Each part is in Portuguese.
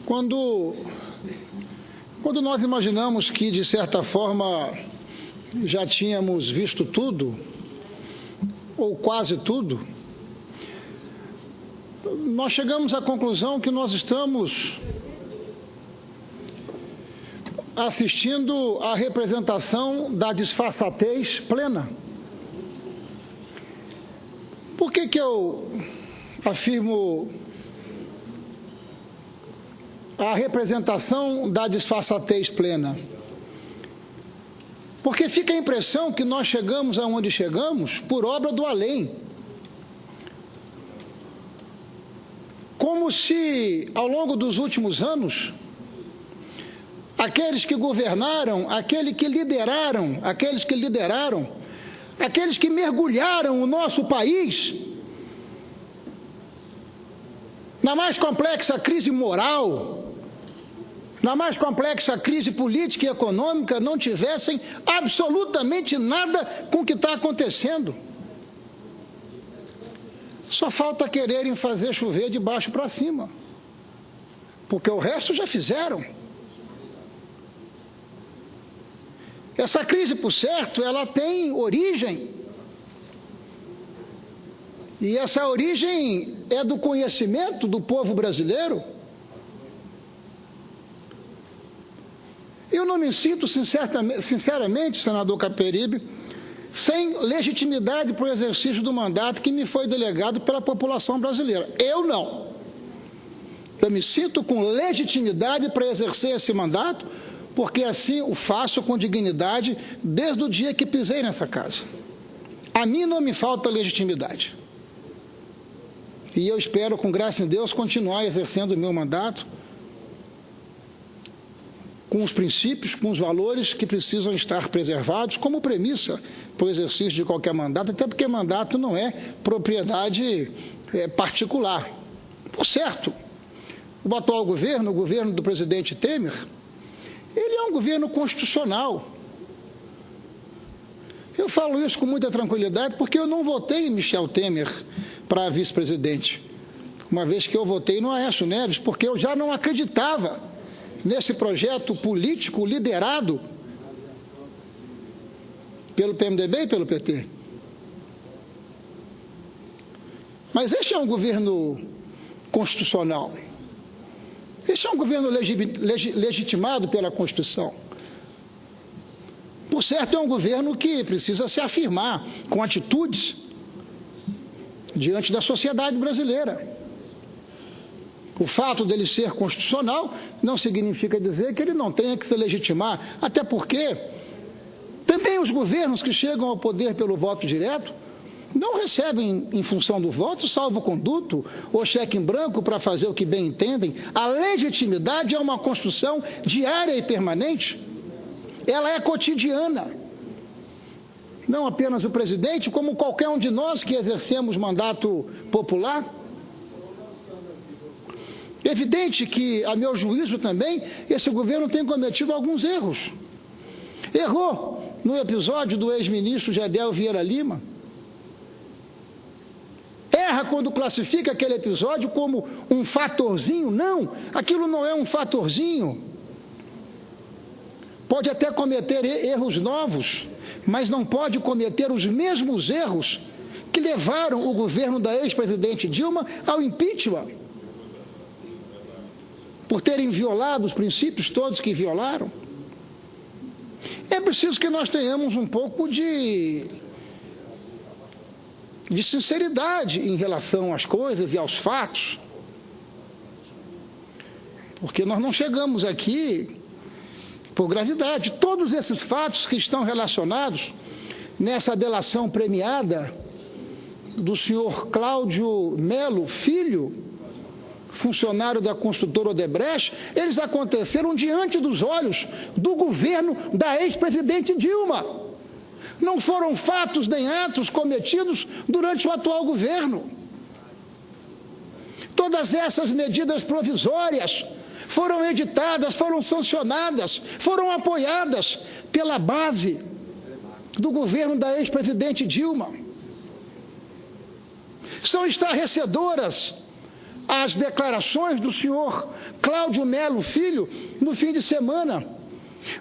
Quando nós imaginamos que, de certa forma, já tínhamos visto tudo, ou quase tudo, nós chegamos à conclusão que nós estamos assistindo à representação da disfarçatez plena. Por que eu afirmo a representação da disfarçatez plena? Porque fica a impressão que nós chegamos aonde chegamos por obra do além. Como se, ao longo dos últimos anos, aqueles que governaram, aqueles que lideraram, aqueles que mergulharam o nosso país na mais complexa crise moral, na mais complexa crise política e econômica, não tivessem absolutamente nada com o que está acontecendo. Só falta quererem fazer chover de baixo para cima, porque o resto já fizeram. Essa crise, por certo, ela tem origem. E essa origem é do conhecimento do povo brasileiro. Eu não me sinto, sinceramente, senador Caperibe, sem legitimidade para o exercício do mandato que me foi delegado pela população brasileira. Eu não. Eu me sinto com legitimidade para exercer esse mandato, porque assim o faço com dignidade desde o dia que pisei nessa casa. A mim não me falta legitimidade. E eu espero, com graça em Deus, continuar exercendo o meu mandato com os princípios, com os valores que precisam estar preservados como premissa para o exercício de qualquer mandato, até porque mandato não é propriedade particular. Por certo, o atual governo, o governo do presidente Temer, ele é um governo constitucional. Eu falo isso com muita tranquilidade porque eu não votei em Michel Temer para vice-presidente, uma vez que eu votei no Aécio Neves, porque eu já não acreditava nesse projeto político liderado pelo PMDB e pelo PT. Mas este é um governo constitucional. Este é um governo legitimado pela Constituição. Por certo, é um governo que precisa se afirmar com atitudes diante da sociedade brasileira. O fato dele ser constitucional não significa dizer que ele não tenha que se legitimar, até porque também os governos que chegam ao poder pelo voto direto não recebem em função do voto salvo-conduto ou cheque em branco para fazer o que bem entendem. A legitimidade é uma construção diária e permanente. Ela é cotidiana. Não apenas o presidente, como qualquer um de nós que exercemos mandato popular. É evidente que, a meu juízo também, esse governo tem cometido alguns erros. Errou no episódio do ex-ministro Gedel Vieira Lima. Erra quando classifica aquele episódio como um fatorzinho. Não, aquilo não é um fatorzinho. Pode até cometer erros novos, mas não pode cometer os mesmos erros que levaram o governo da ex-presidente Dilma ao impeachment, por terem violado os princípios todos que violaram. É preciso que nós tenhamos um pouco de sinceridade em relação às coisas e aos fatos, porque nós não chegamos aqui por gravidade. Todos esses fatos que estão relacionados nessa delação premiada do senhor Cláudio Melo Filho, funcionário da construtora Odebrecht, eles aconteceram diante dos olhos do governo da ex-presidente Dilma. Não foram fatos nem atos cometidos durante o atual governo. Todas essas medidas provisórias foram editadas, foram sancionadas, foram apoiadas pela base do governo da ex-presidente Dilma. São estarrecedoras as declarações do senhor Cláudio Melo Filho no fim de semana.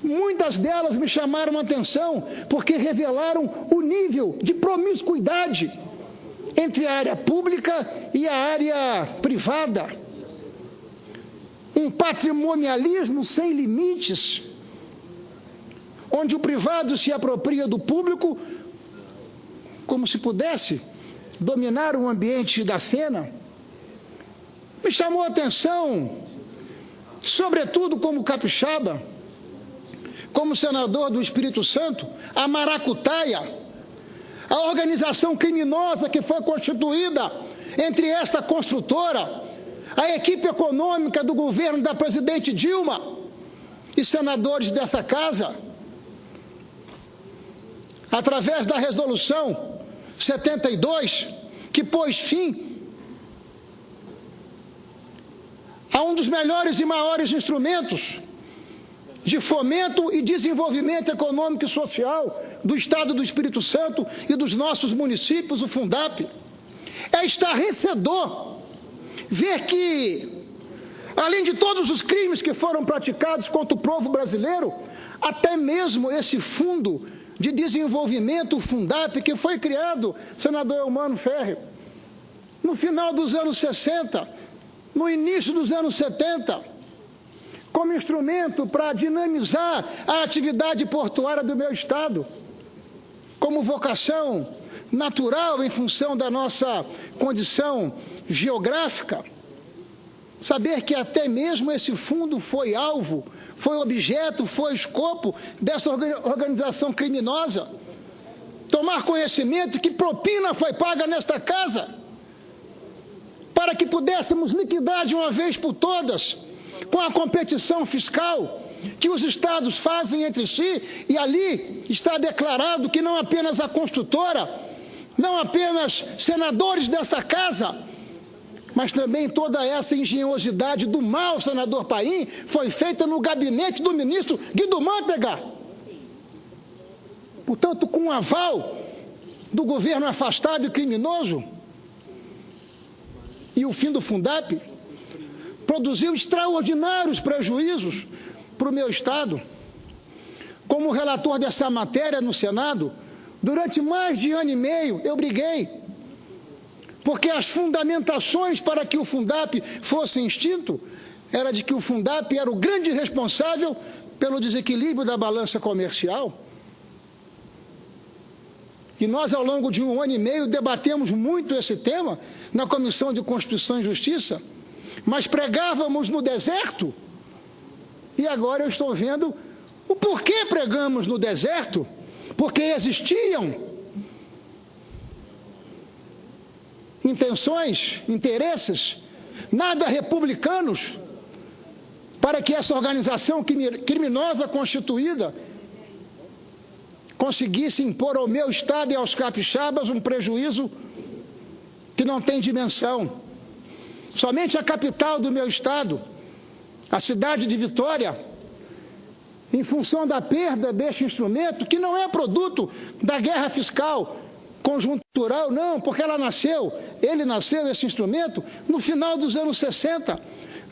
Muitas delas me chamaram a atenção porque revelaram o nível de promiscuidade entre a área pública e a área privada. Um patrimonialismo sem limites, onde o privado se apropria do público como se pudesse dominar o ambiente da cena. Me chamou a atenção, sobretudo como capixaba, como senador do Espírito Santo, a maracutaia, a organização criminosa que foi constituída entre esta construtora, a equipe econômica do governo da presidente Dilma e senadores dessa casa, através da resolução 72, que pôs fim a um dos melhores e maiores instrumentos de fomento e desenvolvimento econômico e social do Estado do Espírito Santo e dos nossos municípios, o Fundap. É estarrecedor ver que, além de todos os crimes que foram praticados contra o povo brasileiro, até mesmo esse fundo de desenvolvimento, o Fundap, que foi criado, senador Eumano Ferri, no final dos anos 60, no início dos anos 70, como instrumento para dinamizar a atividade portuária do meu estado, como vocação natural em função da nossa condição geográfica. Saber que até mesmo esse fundo foi alvo, foi objeto, foi escopo dessa organização criminosa. Tomar conhecimento que propina foi paga nesta casa, para que pudéssemos liquidar de uma vez por todas, com a competição fiscal que os estados fazem entre si, e ali está declarado que não apenas a construtora, não apenas senadores dessa casa, mas também toda essa engenhosidade do mal, senador Paim, foi feita no gabinete do ministro Guido Mantega. Portanto, com o aval do governo afastado e criminoso, e o fim do Fundap produziu extraordinários prejuízos para o meu estado. Como relator dessa matéria no Senado, durante mais de ano e meio eu briguei, porque as fundamentações para que o Fundap fosse extinto era de que o Fundap era o grande responsável pelo desequilíbrio da balança comercial. E nós, ao longo de um ano e meio, debatemos muito esse tema na Comissão de Constituição e Justiça, mas pregávamos no deserto, e agora eu estou vendo o porquê pregamos no deserto, porque existiam intenções, interesses, nada republicanos, para que essa organização criminosa constituída conseguisse impor ao meu estado e aos capixabas um prejuízo que não tem dimensão. Somente a capital do meu estado, a cidade de Vitória, em função da perda deste instrumento, que não é produto da guerra fiscal conjuntural, não, porque ele nasceu, esse instrumento, no final dos anos 60,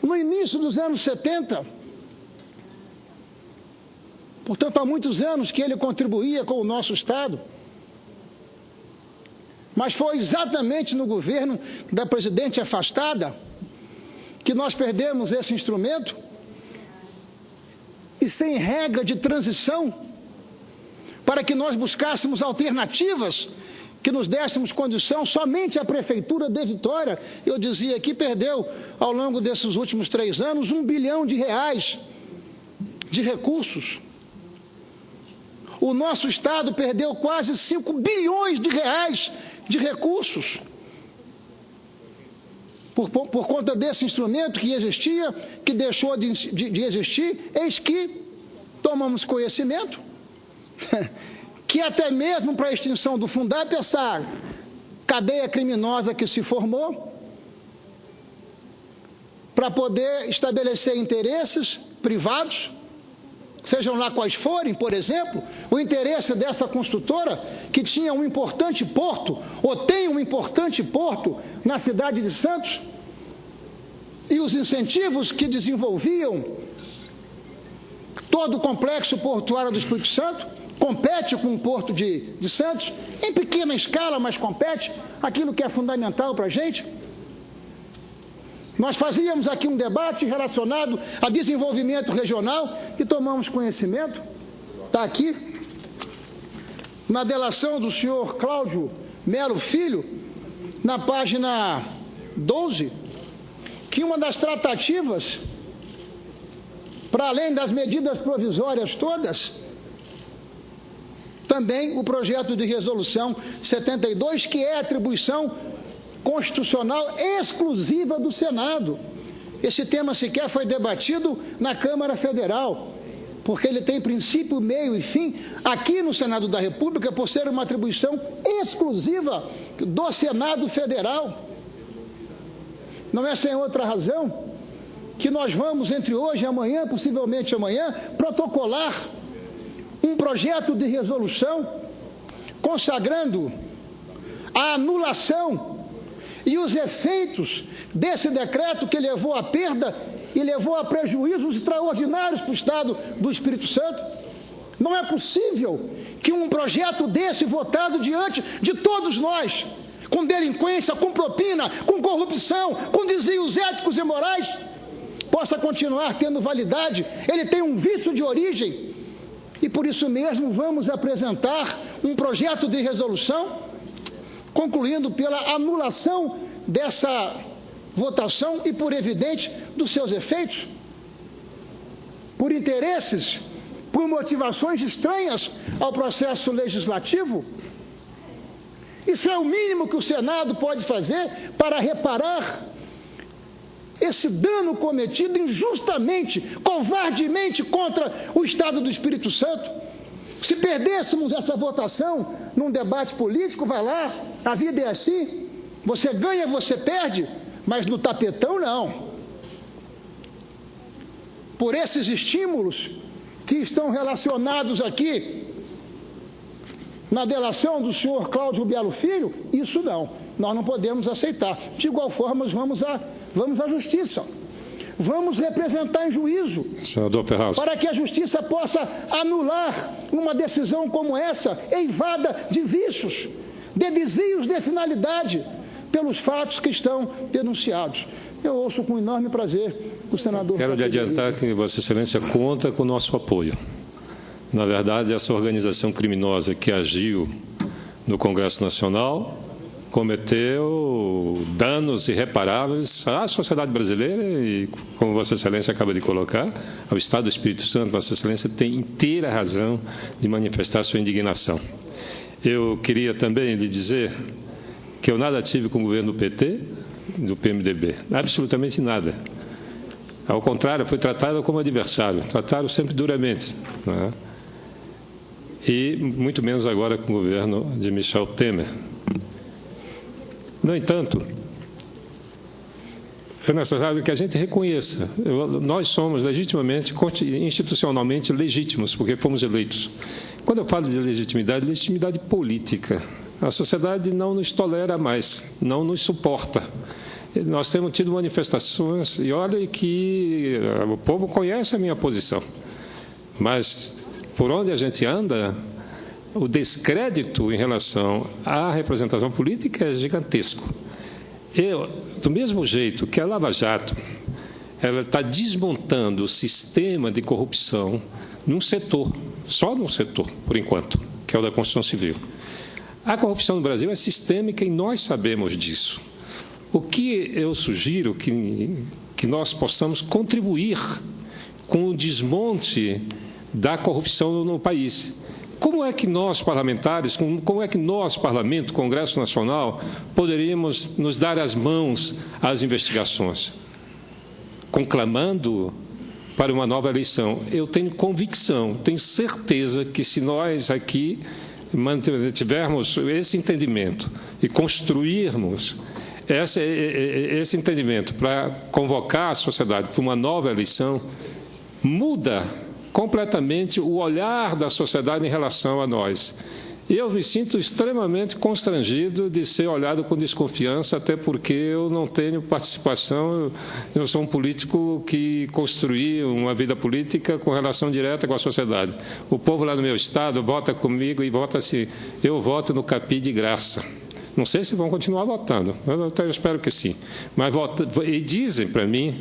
no início dos anos 70. Portanto, há muitos anos que ele contribuía com o nosso estado. Mas foi exatamente no governo da presidente afastada que nós perdemos esse instrumento, e sem regra de transição, para que nós buscássemos alternativas que nos dessemos condição. Somente a Prefeitura de Vitória, eu dizia que perdeu, ao longo desses últimos 3 anos, R$1 bilhão de recursos. O nosso estado perdeu quase 5 bilhões de reais de recursos por conta desse instrumento que existia, que deixou de existir. Eis que tomamos conhecimento que até mesmo para a extinção do Fundap, essa cadeia criminosa que se formou, para poder estabelecer interesses privados, sejam lá quais forem, por exemplo, o interesse dessa construtora, que tinha um importante porto, ou tem um importante porto na cidade de Santos, e os incentivos que desenvolviam todo o complexo portuário do Espírito Santo, compete com o Porto de Santos, em pequena escala, mas compete aquilo que é fundamental para a gente. Nós fazíamos aqui um debate relacionado a desenvolvimento regional e tomamos conhecimento, está aqui, na delação do senhor Cláudio Melo Filho, na página 12, que uma das tratativas, para além das medidas provisórias todas, também o projeto de resolução 72, que é atribuição constitucional exclusiva do Senado. Esse tema sequer foi debatido na Câmara Federal, porque ele tem princípio, meio e fim aqui no Senado da República, por ser uma atribuição exclusiva do Senado Federal. Não é sem outra razão que nós vamos, entre hoje e amanhã, possivelmente amanhã, protocolar um projeto de resolução consagrando a anulação e os efeitos desse decreto que levou à perda e levou a prejuízos extraordinários para o Estado do Espírito Santo. Não é possível que um projeto desse, votado diante de todos nós, com delinquência, com propina, com corrupção, com desvios éticos e morais, possa continuar tendo validade. Ele tem um vício de origem. E por isso mesmo vamos apresentar um projeto de resolução, concluindo pela anulação dessa votação e, por evidente, dos seus efeitos, por interesses, por motivações estranhas ao processo legislativo. Isso é o mínimo que o Senado pode fazer para reparar esse dano cometido injustamente, covardemente contra o Estado do Espírito Santo. Se perdêssemos essa votação num debate político, vai lá, a vida é assim, você ganha, você perde, mas no tapetão não. Por esses estímulos que estão relacionados aqui na delação do senhor Cláudio Melo Filho, isso não, nós não podemos aceitar. De igual forma, vamos à justiça. Vamos representar em juízo, senador Ferraz, para que a justiça possa anular uma decisão como essa, eivada de vícios, de desvios de finalidade, pelos fatos que estão denunciados. Eu ouço com enorme prazer o senador... Quero lhe adiantar que Vossa Excelência conta com o nosso apoio. Na verdade, essa organização criminosa que agiu no Congresso Nacional cometeu danos irreparáveis à sociedade brasileira e, como Vossa Excelência acaba de colocar, ao Estado do Espírito Santo. Vossa Excelência tem inteira razão de manifestar sua indignação. Eu queria também lhe dizer que eu nada tive com o governo do PT, do PMDB, absolutamente nada. Ao contrário, fui tratado como adversário, trataram sempre duramente, não é? E muito menos agora com o governo de Michel Temer. No entanto, é necessário que a gente reconheça, nós somos legitimamente, institucionalmente legítimos, porque fomos eleitos. Quando eu falo de legitimidade, legitimidade política. A sociedade não nos tolera mais, não nos suporta. Nós temos tido manifestações, e olha que o povo conhece a minha posição, mas por onde a gente anda, o descrédito em relação à representação política é gigantesco. Do mesmo jeito que a Lava Jato, ela está desmontando o sistema de corrupção num setor, só num setor, por enquanto, que é o da construção civil. A corrupção no Brasil é sistêmica e nós sabemos disso. O que eu sugiro que nós possamos contribuir com o desmonte da corrupção no país. Como é que nós, parlamentares, como é que nós, Parlamento, Congresso Nacional, poderíamos nos dar as mãos às investigações? Conclamando para uma nova eleição. Eu tenho convicção, tenho certeza que se nós aqui mantivermos esse entendimento e construirmos esse entendimento para convocar a sociedade para uma nova eleição, muda completamente o olhar da sociedade em relação a nós. Eu me sinto extremamente constrangido de ser olhado com desconfiança, até porque eu não tenho participação, eu sou um político que construiu uma vida política com relação direta com a sociedade. O povo lá no meu estado vota comigo e vota assim, eu voto no Capi de graça. Não sei se vão continuar votando, eu espero que sim. Mas e dizem para mim,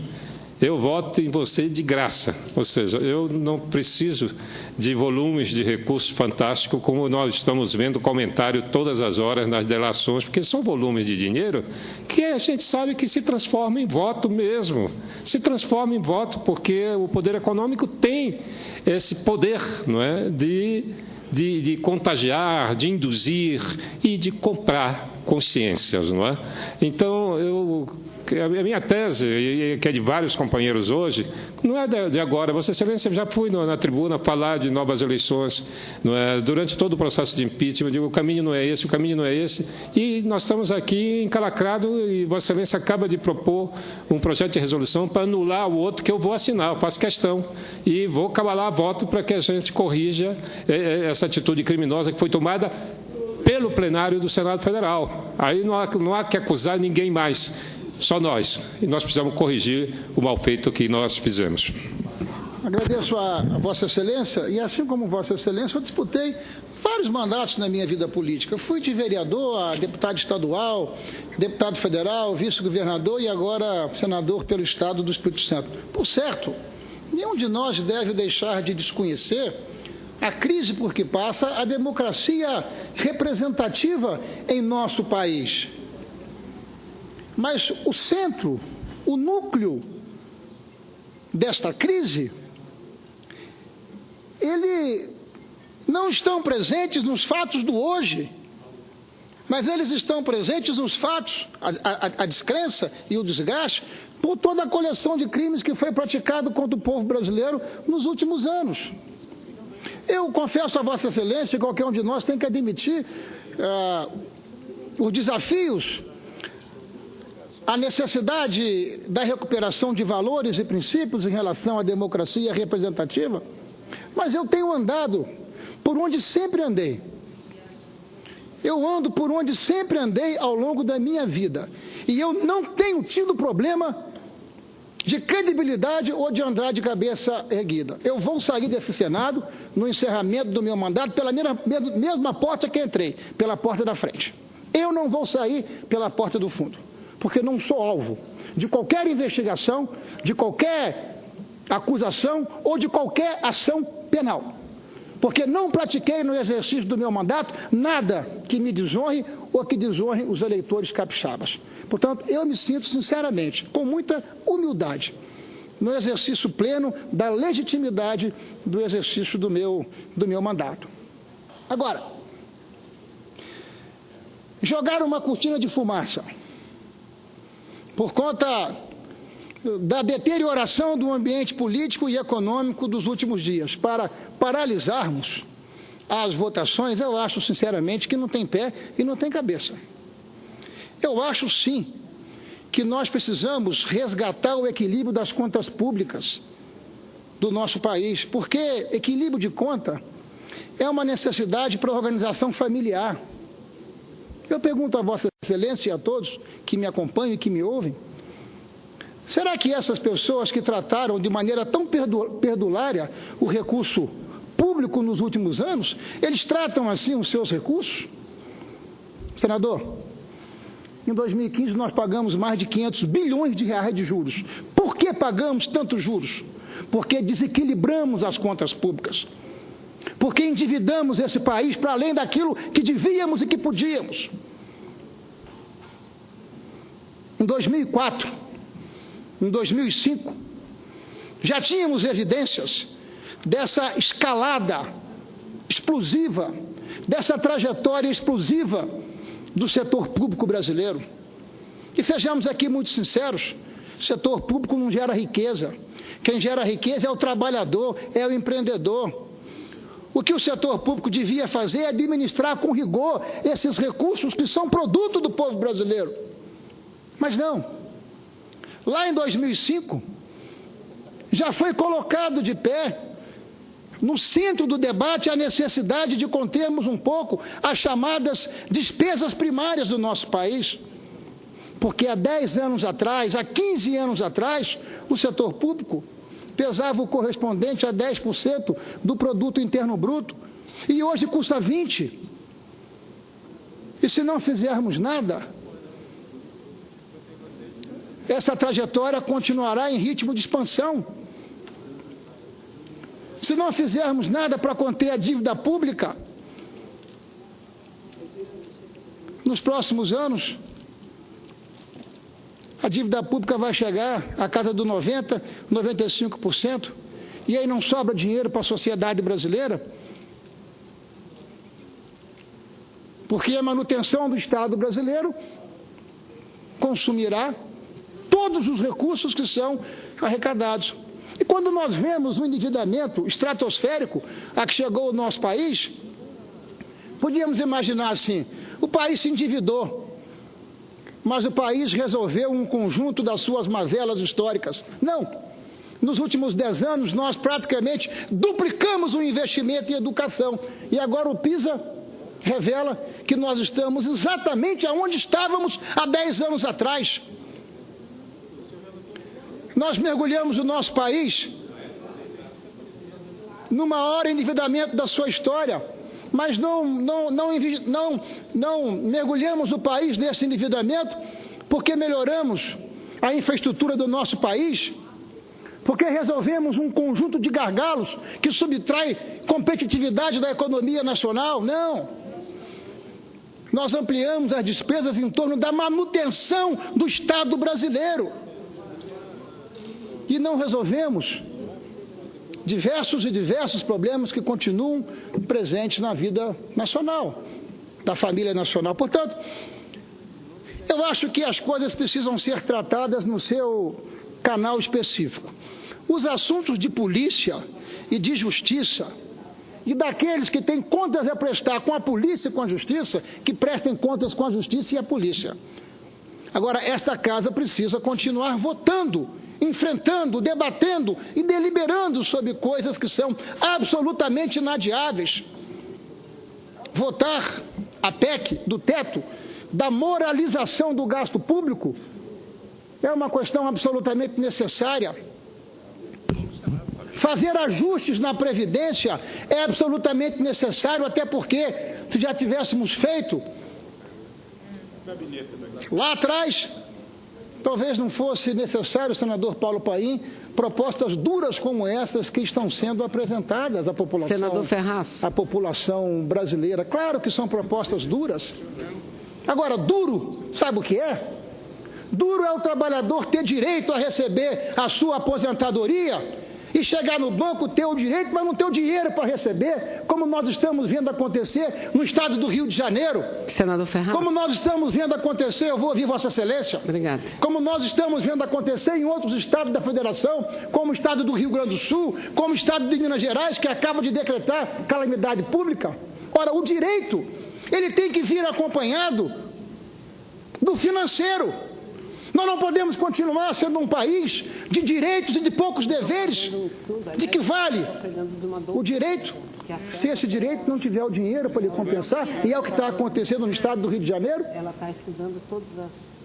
eu voto em você de graça, ou seja, eu não preciso de volumes de recursos fantásticos, como nós estamos vendo comentário todas as horas nas delações, porque são volumes de dinheiro que a gente sabe que se transforma em voto mesmo, se transforma em voto, porque o poder econômico tem esse poder, não é, de contagiar, de induzir e de comprar consciências, não é? Então, a minha tese, que é de vários companheiros hoje, não é de agora. Vossa Excelência já fui na tribuna falar de novas eleições, não é? Durante todo o processo de impeachment, eu digo, o caminho não é esse, o caminho não é esse, e nós estamos aqui encalacrados e Vossa Excelência acaba de propor um projeto de resolução para anular o outro que eu vou assinar, eu faço questão, e vou cabalar voto para que a gente corrija essa atitude criminosa que foi tomada pelo plenário do Senado Federal. Aí não há que acusar ninguém mais, só nós. E nós precisamos corrigir o mal feito que nós fizemos. Agradeço a Vossa Excelência, e assim como Vossa Excelência, eu disputei vários mandatos na minha vida política. Eu fui de vereador a deputado estadual, deputado federal, vice-governador e agora senador pelo Estado do Espírito Santo. Por certo, nenhum de nós deve deixar de desconhecer a crise por que passa a democracia representativa em nosso país. Mas o centro, o núcleo desta crise, ele não estão presentes nos fatos do hoje, mas eles estão presentes nos fatos, a descrença e o desgaste por toda a coleção de crimes que foi praticado contra o povo brasileiro nos últimos anos. Eu confesso a Vossa Excelência que qualquer um de nós tem que admitir os desafios, a necessidade da recuperação de valores e princípios em relação à democracia representativa, mas eu tenho andado por onde sempre andei. Eu ando por onde sempre andei ao longo da minha vida. E eu não tenho tido problema de credibilidade ou de andar de cabeça erguida. Eu vou sair desse Senado, no encerramento do meu mandato, pela mesma porta que entrei, pela porta da frente. Eu não vou sair pela porta do fundo, porque não sou alvo de qualquer investigação, de qualquer acusação ou de qualquer ação penal. Porque não pratiquei no exercício do meu mandato nada que me desonre ou que desonre os eleitores capixabas. Portanto, eu me sinto, sinceramente, com muita humildade, no exercício pleno da legitimidade do exercício do meu mandato. Agora, jogar uma cortina de fumaça por conta da deterioração do ambiente político e econômico dos últimos dias, para paralisarmos as votações, eu acho, sinceramente, que não tem pé e não tem cabeça. Eu acho, sim, que nós precisamos resgatar o equilíbrio das contas públicas do nosso país, porque equilíbrio de conta é uma necessidade para a organização familiar. Eu pergunto a Vossa Excelência e a todos que me acompanham e que me ouvem, será que essas pessoas que trataram de maneira tão perdulária o recurso público nos últimos anos, eles tratam assim os seus recursos? Senador, em 2015 nós pagamos mais de 500 bilhões de reais de juros. Por que pagamos tantos juros? Porque desequilibramos as contas públicas. Porque endividamos esse país para além daquilo que devíamos e que podíamos. Em 2004, em 2005, já tínhamos evidências dessa escalada explosiva, dessa trajetória explosiva do setor público brasileiro. E sejamos aqui muito sinceros, o setor público não gera riqueza. Quem gera riqueza é o trabalhador, é o empreendedor. O que o setor público devia fazer é administrar com rigor esses recursos que são produto do povo brasileiro. Mas não. Lá em 2005, já foi colocado de pé no centro do debate a necessidade de contermos um pouco as chamadas despesas primárias do nosso país. Porque há 10 anos atrás, há 15 anos atrás, o setor público pesava o correspondente a 10% do produto interno bruto e hoje custa 20%. E se não fizermos nada, essa trajetória continuará em ritmo de expansão. Se não fizermos nada para conter a dívida pública, nos próximos anos, a dívida pública vai chegar à casa do 90%, 95%, e aí não sobra dinheiro para a sociedade brasileira, porque a manutenção do Estado brasileiro consumirá todos os recursos que são arrecadados. E quando nós vemos um endividamento estratosférico a que chegou o nosso país, podíamos imaginar assim, o país se endividou, mas o país resolveu um conjunto das suas mazelas históricas. Não. Nos últimos 10 anos, nós praticamente duplicamos o investimento em educação. E agora o PISA revela que nós estamos exatamente onde estávamos há 10 anos atrás. Nós mergulhamos o nosso país no maior endividamento da sua história, mas não mergulhamos o país nesse endividamento porque melhoramos a infraestrutura do nosso país, porque resolvemos um conjunto de gargalos que subtrai competitividade da economia nacional. Não. Nós ampliamos as despesas em torno da manutenção do Estado brasileiro. E não resolvemos diversos problemas que continuam presentes na vida nacional, da família nacional. Portanto, eu acho que as coisas precisam ser tratadas no seu canal específico. Os assuntos de polícia e de justiça, e daqueles que têm contas a prestar com a polícia e com a justiça, que prestem contas com a justiça e a polícia. Agora, esta casa precisa continuar votando, enfrentando, debatendo e deliberando sobre coisas que são absolutamente inadiáveis. Votar a PEC do teto, da moralização do gasto público, é uma questão absolutamente necessária. Fazer ajustes na Previdência é absolutamente necessário, até porque, se já tivéssemos feito lá atrás, talvez não fosse necessário, senador Paulo Paim, propostas duras como essas que estão sendo apresentadas à população. Senador Ferraz. À população brasileira. Claro que são propostas duras. Agora, duro, sabe o que é? Duro é o trabalhador ter direito a receber a sua aposentadoria e chegar no banco, ter o direito, mas não ter o dinheiro para receber, como nós estamos vendo acontecer no estado do Rio de Janeiro. Senador Ferraz. Como nós estamos vendo acontecer, eu vou ouvir Vossa Excelência. Obrigada. Como nós estamos vendo acontecer em outros estados da Federação, como o estado do Rio Grande do Sul, como o estado de Minas Gerais, que acaba de decretar calamidade pública. Ora, o direito, ele tem que vir acompanhado do financeiro. Nós não podemos continuar sendo um país de direitos e de poucos deveres. De que vale o direito se esse direito não tiver o dinheiro para lhe compensar? E é o que está acontecendo no estado do Rio de Janeiro,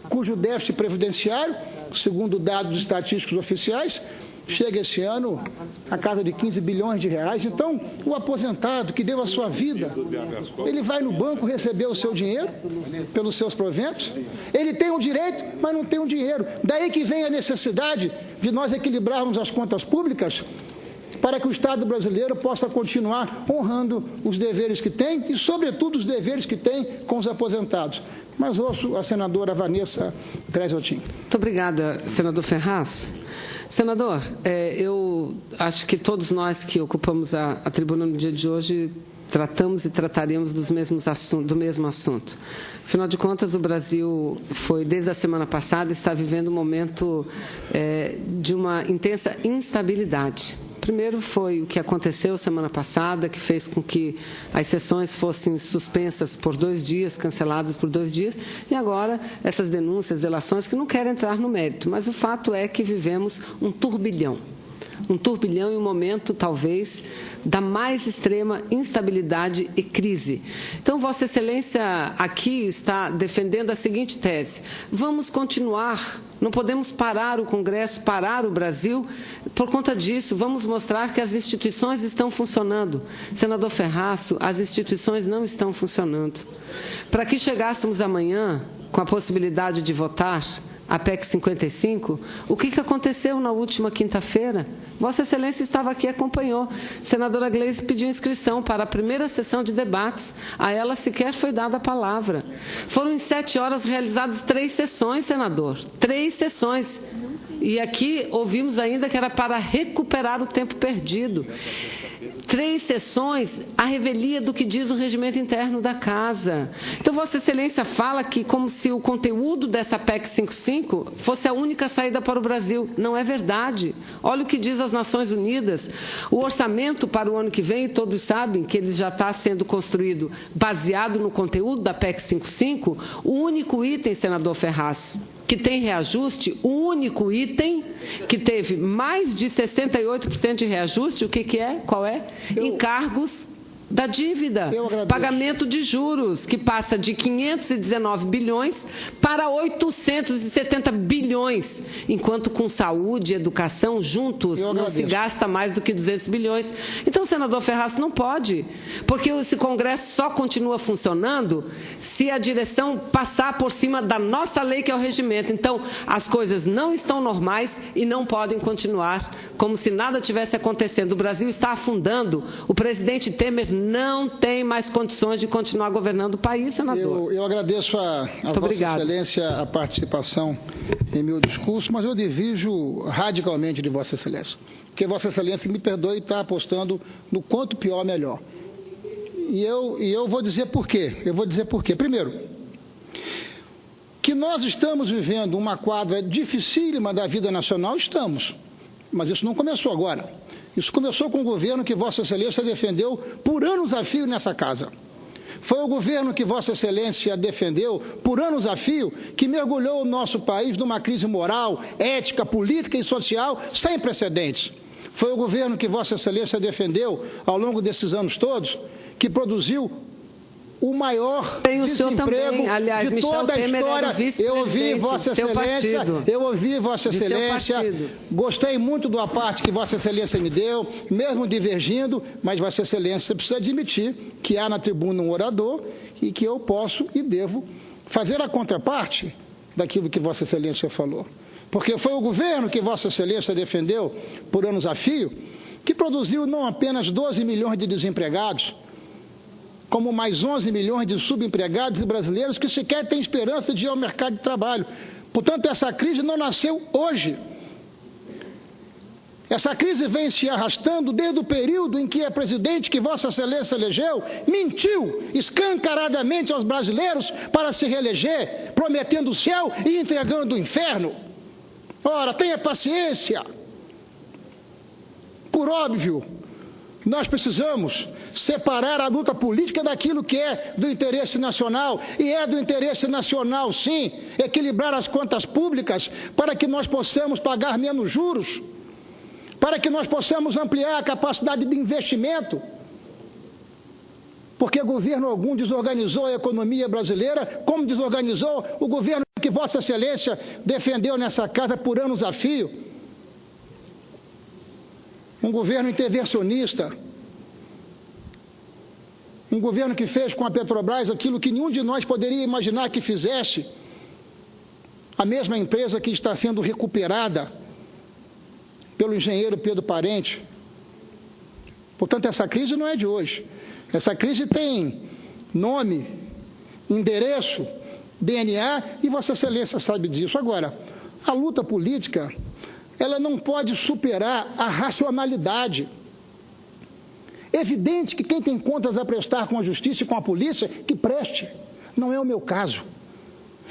cujo déficit previdenciário, segundo dados estatísticos oficiais, chega esse ano a casa de 15 bilhões de reais. Então, o aposentado que deu a sua vida, ele vai no banco receber o seu dinheiro pelos seus proventos. Ele tem o direito, mas não tem o dinheiro. Daí que vem a necessidade de nós equilibrarmos as contas públicas para que o Estado brasileiro possa continuar honrando os deveres que tem e, sobretudo, os deveres que tem com os aposentados. Mas ouço a senadora Vanessa Tresotin. Muito obrigada, senador Ferraz. Senador, eu acho que todos nós que ocupamos a tribuna no dia de hoje tratamos e trataremos do mesmo assunto. Afinal de contas, o Brasil foi, desde a semana passada, está vivendo um momento de uma intensa instabilidade. Primeiro foi o que aconteceu semana passada, que fez com que as sessões fossem suspensas por 2 dias, canceladas por 2 dias, e agora essas denúncias, delações, que não querem entrar no mérito, mas o fato é que vivemos um turbilhão. um turbilhão em um momento, talvez, da mais extrema instabilidade e crise. Então, Vossa Excelência aqui está defendendo a seguinte tese: vamos continuar, não podemos parar o Congresso, parar o Brasil por conta disso, vamos mostrar que as instituições estão funcionando. Senador Ferraz, as instituições não estão funcionando. Para que chegássemos amanhã com a possibilidade de votar a PEC 55, o que aconteceu na última quinta-feira? Vossa Excelência estava aqui e acompanhou. Senadora Gleisi pediu inscrição para a primeira sessão de debates. A ela sequer foi dada a palavra. Foram em 7 horas realizadas 3 sessões, senador. 3 sessões. E aqui ouvimos ainda que era para recuperar o tempo perdido. 3 sessões, a revelia do que diz o regimento interno da Casa. Então, Vossa Excelência fala que como se o conteúdo dessa PEC 55 fosse a única saída para o Brasil. Não é verdade. Olha o que diz as Nações Unidas. O orçamento para o ano que vem, todos sabem que ele já está sendo construído baseado no conteúdo da PEC 55. O único item, senador Ferraz, que tem reajuste, o único item que teve mais de 68% de reajuste, o que é? Qual é? Encargos da dívida, pagamento de juros, que passa de 519 bilhões para 870 bilhões, enquanto com saúde e educação juntos não se gasta mais do que 200 bilhões. Então, senador Ferraz, não pode, porque esse Congresso só continua funcionando se a direção passar por cima da nossa lei, que é o regimento. Então, as coisas não estão normais e não podem continuar como se nada tivesse acontecendo. O Brasil está afundando. O presidente Temer não tem mais condições de continuar governando o país, senador. Eu agradeço a Vossa Excelência a participação em meu discurso, mas eu divido radicalmente de Vossa Excelência. Porque Vossa Excelência, me perdoe, está apostando no quanto pior, melhor. E eu vou dizer por quê. Primeiro, que nós estamos vivendo uma quadra dificílima da vida nacional, estamos. Mas isso não começou agora. Isso começou com o governo que Vossa Excelência defendeu por anos a fio nessa casa. Foi o governo que Vossa Excelência defendeu por anos a fio que mergulhou o nosso país numa crise moral, ética, política e social sem precedentes. Foi o governo que Vossa Excelência defendeu ao longo desses anos todos que produziu o maior desemprego de toda a história. Eu ouvi Vossa Excelência, gostei muito da parte que Vossa Excelência me deu, mesmo divergindo, mas Vossa Excelência precisa admitir que há na tribuna um orador e que eu posso e devo fazer a contraparte daquilo que Vossa Excelência falou. Porque foi o governo que Vossa Excelência defendeu por anos a fio que produziu não apenas 12 milhões de desempregados, como mais 11 milhões de subempregados e brasileiros que sequer têm esperança de ir ao mercado de trabalho. Portanto, essa crise não nasceu hoje. Essa crise vem se arrastando desde o período em que a presidente que Vossa Excelência elegeu mentiu escancaradamente aos brasileiros para se reeleger, prometendo o céu e entregando o inferno. Ora, tenha paciência. Por óbvio, nós precisamos separar a luta política daquilo que é do interesse nacional, e é do interesse nacional, sim, equilibrar as contas públicas para que nós possamos pagar menos juros, para que nós possamos ampliar a capacidade de investimento, porque governo algum desorganizou a economia brasileira, como desorganizou o governo que Vossa Excelência defendeu nessa casa por anos a fio. Um governo intervencionista, um governo que fez com a Petrobras aquilo que nenhum de nós poderia imaginar que fizesse, a mesma empresa que está sendo recuperada pelo engenheiro Pedro Parente. Portanto, essa crise não é de hoje. Essa crise tem nome, endereço, DNA, e Vossa Excelência sabe disso. Agora, a luta política, ela não pode superar a racionalidade. É evidente que quem tem contas a prestar com a justiça e com a polícia, que preste. Não é o meu caso.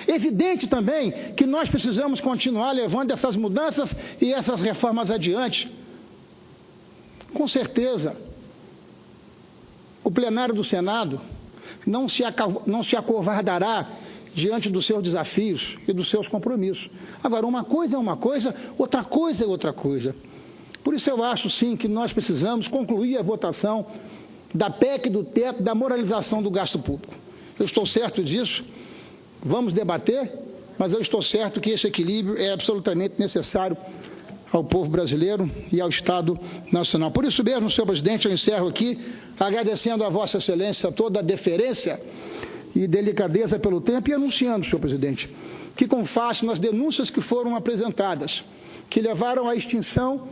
É evidente também que nós precisamos continuar levando essas mudanças e essas reformas adiante. Com certeza, o plenário do Senado não se acovardará diante dos seus desafios e dos seus compromissos. Agora, uma coisa é uma coisa, outra coisa é outra coisa. Por isso eu acho, sim, que nós precisamos concluir a votação da PEC do teto, da moralização do gasto público. Eu estou certo disso, vamos debater, mas eu estou certo que esse equilíbrio é absolutamente necessário ao povo brasileiro e ao Estado Nacional. Por isso mesmo, senhor presidente, eu encerro aqui agradecendo a Vossa Excelência toda a deferência e delicadeza pelo tempo e anunciando, senhor presidente, que com face nas denúncias que foram apresentadas, que levaram à extinção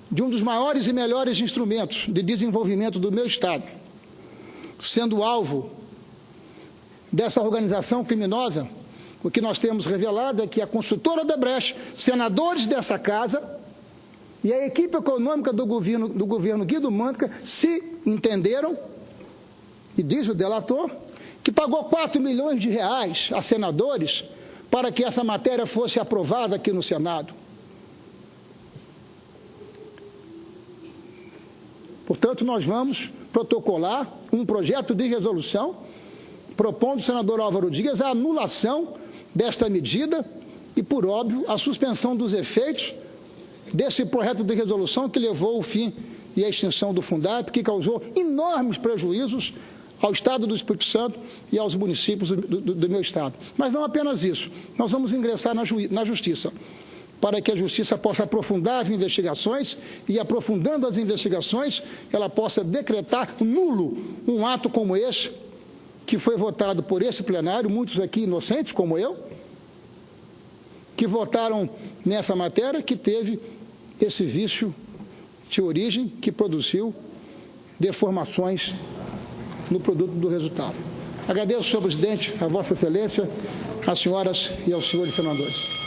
de um dos maiores e melhores instrumentos de desenvolvimento do meu Estado, sendo alvo dessa organização criminosa, o que nós temos revelado é que a construtora Odebrecht, senadores dessa casa e a equipe econômica do governo Guido Mantega se entenderam, e diz o delator, que pagou 4 milhões de reais a senadores para que essa matéria fosse aprovada aqui no Senado. Portanto, nós vamos protocolar um projeto de resolução propondo ao senador Álvaro Dias a anulação desta medida e, por óbvio, a suspensão dos efeitos desse projeto de resolução que levou ao fim e à extinção do Fundap, que causou enormes prejuízos ao Estado do Espírito Santo e aos municípios do meu Estado. Mas não apenas isso, nós vamos ingressar na Justiça, para que a Justiça possa aprofundar as investigações e, aprofundando as investigações, ela possa decretar nulo um ato como esse, que foi votado por esse plenário, muitos aqui inocentes, como eu, que votaram nessa matéria, que teve esse vício de origem que produziu deformações no produto do resultado. Agradeço, senhor presidente, a Vossa Excelência, às senhoras e aos senhores senadores.